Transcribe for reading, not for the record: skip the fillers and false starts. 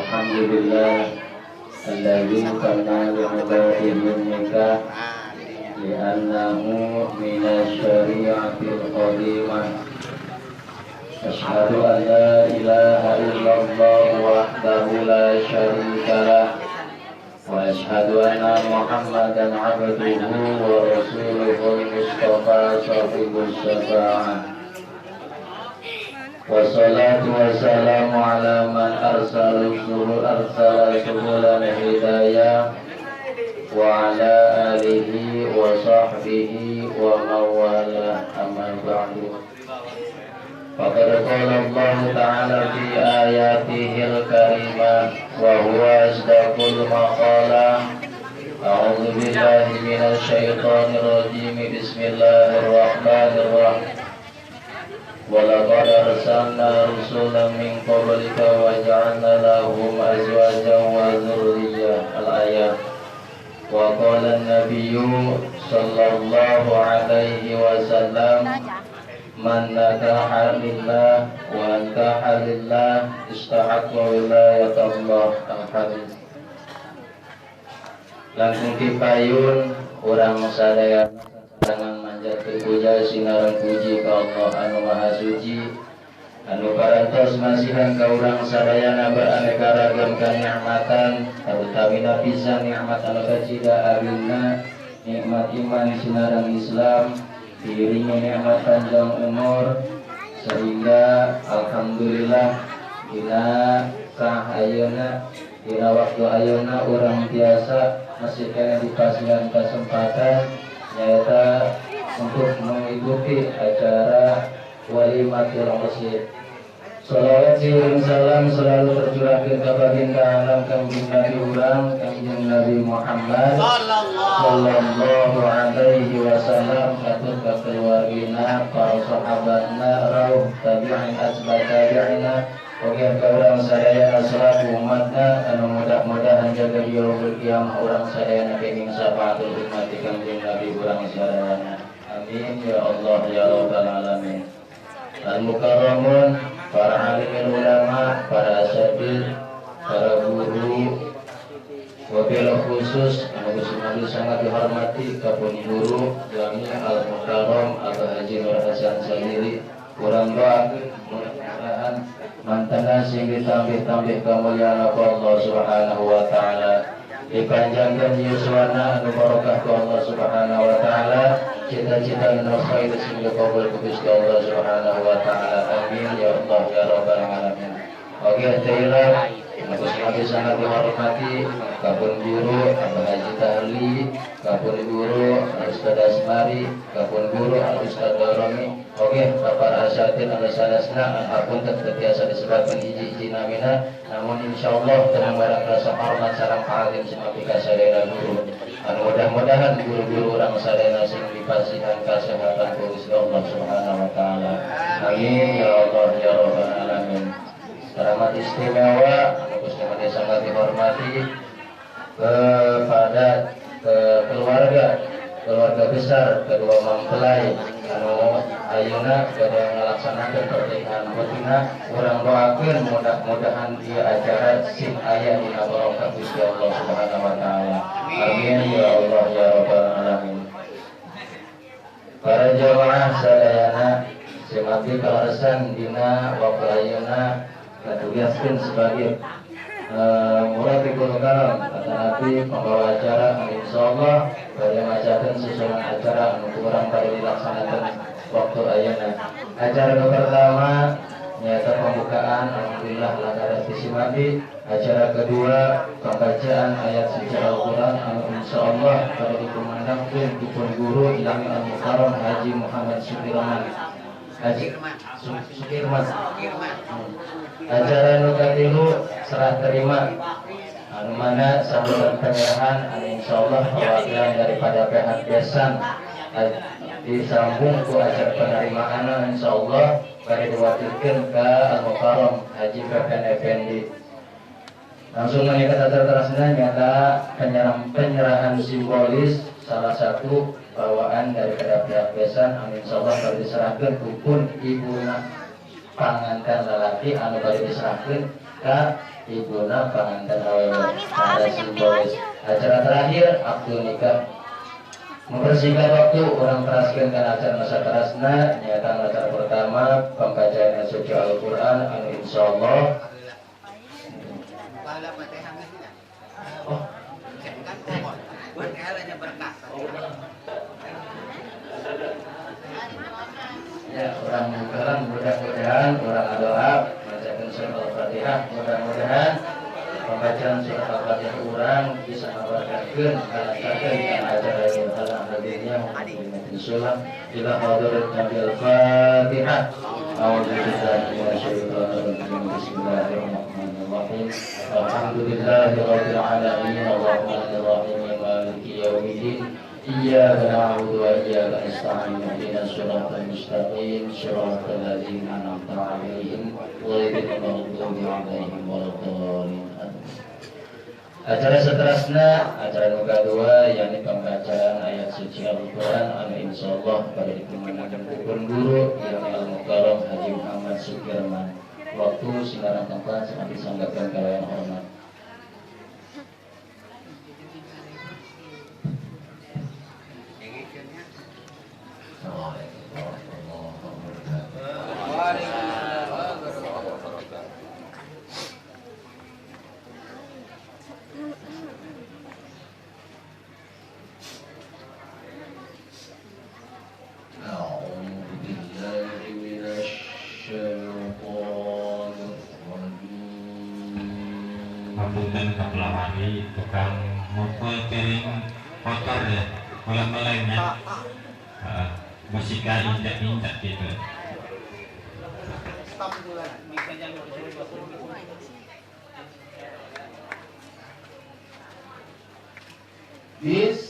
Alhamdulillah alladzi tanalu bihi nikah li'annahu minasyari'atil qadimah. Asyhadu an la ilaha illallah wahdahu la syarika lah wa asyhadu anna Muhammadan abduhu wa rasuluhul mustafa sahibus syafa'ah. Wassalatu wassalamu ala man arsala subulan hidayah wa ala alihi wa sahbihi wa mawala amma ba'du. Faqad qala Allah ta'ala fi ayatihil karimah wa huwa asdaqul maqala. A'udzu billahi minasy syaithanir rajim. Bismillahirrahmanirrahim. Walaqad arsalna rusulan min qablika wa ja'alna lahum azwajan wa dzurriyyah. Al-ayat. Wa qala an-nabiyyu sallallahu alaihi wasallam man nakaha lillah wa ankaha lillah istahaqqa wilayatallah. Al-hadits. Langkung dipayun urang sadaya dengan manjat puja sinaran puji ka Allah anu maha suci, anu parantos masihan ka urang sadayana beraneka ragam kanikmatan, tarutawina pisan nikmat anu kacida abinna nikmat iman sinaran Islam, diiringi nikmat panjang umur, sehingga alhamdulillah dina sahayeuna dina waktu ayeuna urang biasa masih kena dikasihan kesempatan yaitu untuk mengikuti acara walimatul masjid. Salawat sirring salam selalu tercurahkan kepada alam kanjeng Nabi urang kanjeng Nabi Muhammad sallallahu alaihi wasallam, atau ke keluargina, para sahabatna, rauh tabi'in asbat tabi'ina, oke ke urang sadaya selaku umatna anu mudah-mudahan jaga di yaumul qiyamah urang sadaya kenging sapaatul umat kanjeng Nabi urang sadaya. Amin ya Allah ya rabbal alamin. Al-mukarramun, para alim ulama, para asatidz, para guru, wabil khusus anu sangat dihormati kapun guru kami al-mukarram Abah Haji Nur Hasan Sadili, urang doakeun mudah-mudahan mantana sing ditambih-tambih kemuliaan Allah Subhanahu wa taala, dipanjangkan yuswana anu barokah ku Allah Subhanahu wa taala, cita-cita anu khair sing dikabul ku Gusti Allah Subhanahu wa taala. Amin ya Allah ya rabbal alamin. Oke, tayyilah Nabi sangat dihormati kapun guru Abah Haji Tahli, kapun guru Ustaz Asmari, kapun guru Ustaz Darami. Oke, para asatidz anu sanesna apun terbiasa disebutkan hiji-hiji namina, namun insyaallah dengan barang rasa hormat sareng alim sinapi kasadaya guru. Anu mudah-mudahan guru-guru urang sadaya sing dipasihan kasehatan ku Gusti Allah Subhanahu wa taala. Amin ya Allah ya rabbal alamin. Rahmat istimewa anu Gusti Allah sangat dihormati kepada keluarga besar kedua mempelai anu ayeuna pada ngalaksanakeun pernikahan putina, urang doakeun mudah-mudahan ieu acara sing aya dina barokah Gusti Allah Subhanahu wa taala. Amin ya Allah ya rabbal alamin. Para jamaah sadayana semati kalaresan dina waktu ayeuna katugaskeun sebagai murabiul karam kata Nabi pembawa acara. Insyaallah bade macakeun susunan acara anu kurang pada dilaksanakeun waktu ayeuna. Acara pertama nyata pembukaan alhamdulillah lakaran disimati. Acara kedua pembacaan ayat suci Al-Qur'an anu insyaallah pada dikumandangkeun dipun guru Ilmu Al-Mukarram Haji Muhammad Sukirman. Acara nu katilu serah terima anu mana sambutan penyerahan anu insyaallah perwakilan daripada pihak besan disambung ku acara penerimaan insyaallah pada diwakilkan ke Al-Mukarram Haji Pepen Effendi. Langsung meningkat acara terasnya nyata penyerahan simbolis salah satu bawaan daripada pihak besan anu insyaallah pada diserahkan kupun ibu panganten lalaki anu bari diserahkeun Kak ibuna pengantin awewe ada simbolis acara terakhir aktu nikah mempersingkat waktu orang teraskan kan acara masa terasna nyata acara pertama pembacaan suci Al-Quran anu insyaallah ya orang mudah-mudahan orang doa bacakan surat Al-Fatihah mudah-mudahan pembacaan surat Al-Fatihah orang bisa memberkatkan melancarkan acara yang telah hadirnya mungkin sulam ila hadirat Nabi Al-Fatihah a'udzubillahi minasyaitonir rajim bismillahirrahmanirrahim alhamdulillahirabbil alamin arrahmanir rahim maliki yaumiddin iyyaka na'budu wa iyyaka nasta'in ihdinas siratal mustaqim siratal ladzina an'amta 'alaihim ghairil maghdubi 'alaihim waladdallin. Acara seterusnya acara nuga dua yakni pembacaan ayat suci Al-Quran anu insyaallah pada dipimpin pun guru yang Al-Mukarram Haji Muhammad Sukirman. Waktu sinarang tempat sangat disanggakan kalian hormat. Punten kapelawani tukang mukul piring kotor ya meleng-melengnya musika injak-injak gitu. Bis